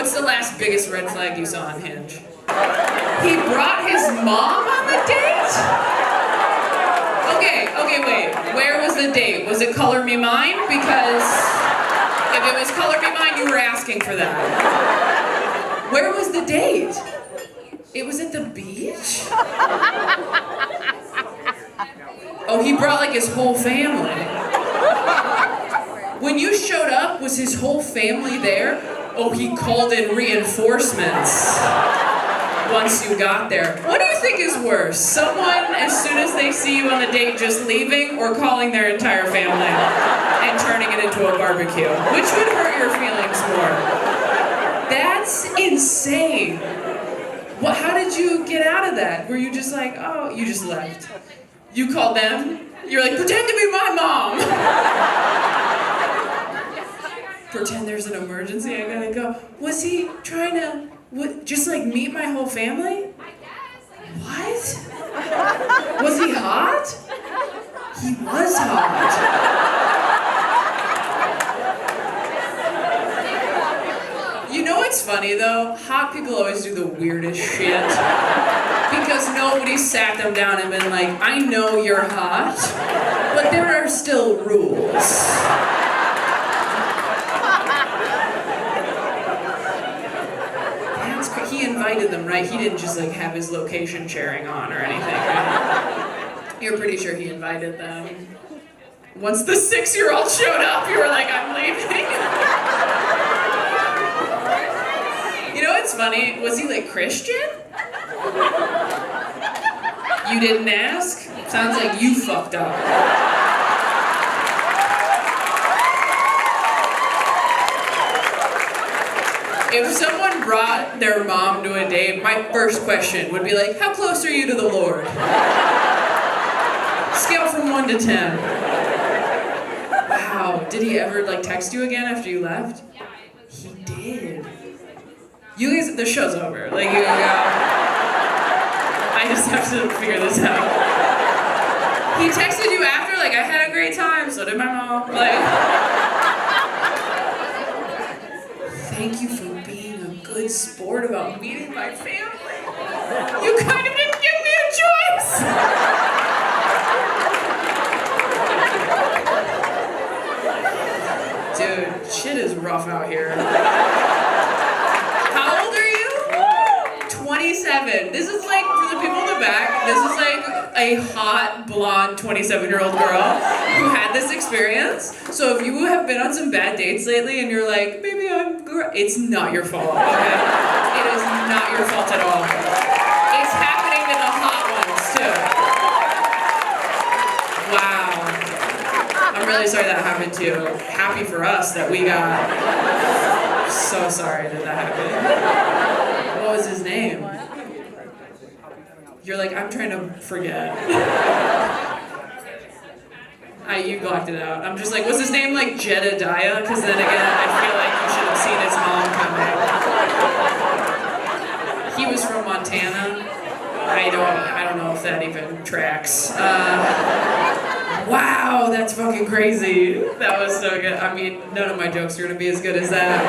What's the last biggest red flag you saw on Hinge? He brought his mom on the date? Okay, wait. Where was the date? Was it Color Me Mine? Because if it was Color Me Mine, you were asking for that. Where was the date? It was at the beach? Oh, he brought like his whole family. When you showed up, was his whole family there? Oh, he called in reinforcements once you got there. What do you think is worse? Someone, as soon as they see you on the date, just leaving, or calling their entire family and turning it into a barbecue? Which would hurt your feelings more? That's insane. How did you get out of that? Were you just like, oh, you just left? You called them? You're like, pretend to be my mom. Pretend there's an emergency, I gotta go. Was he trying to, just like meet my whole family? What? Was he hot? He was hot. You know what's funny though? Hot people always do the weirdest shit. Because nobody sat them down and been like, I know you're hot, but there are still rules. He invited them, right? He didn't just like have his location sharing on or anything, right? You're pretty sure he invited them. Once the 6-year-old showed up, you were like, I'm leaving. You know what's funny? Was he like Christian? You didn't ask? Sounds like you fucked up. If someone brought their mom to a date, my first question would be like, how close are you to the Lord? Scale from 1 to 10. Wow, did he ever like text you again after you left? He did. You guys, the show's over. Like, you go. I just have to figure this out. He texted you after, like, I had a great time, so did my mom. Like, thank you for being a good sport about meeting my family. You kind of didn't give me a choice. Dude, shit is rough out here. How old are you? 27. This is like, for the people in the back, this is like a hot, blonde 27-year-old girl who had this experience. So if you have been on some bad dates lately and you're like, maybe it's not your fault, okay? It is not your fault at all. It's happening to the hot ones, too. Wow. I'm really sorry that happened to you. Happy for us that we got. So sorry that happened. What was his name? You're like, I'm trying to forget. You blocked it out. I'm just like, was his name like Jedediah? Because then again, I feel like you should have seen his mom coming. He was from Montana. I don't know if that even tracks. Wow, that's fucking crazy. That was so good. I mean, none of my jokes are gonna be as good as that.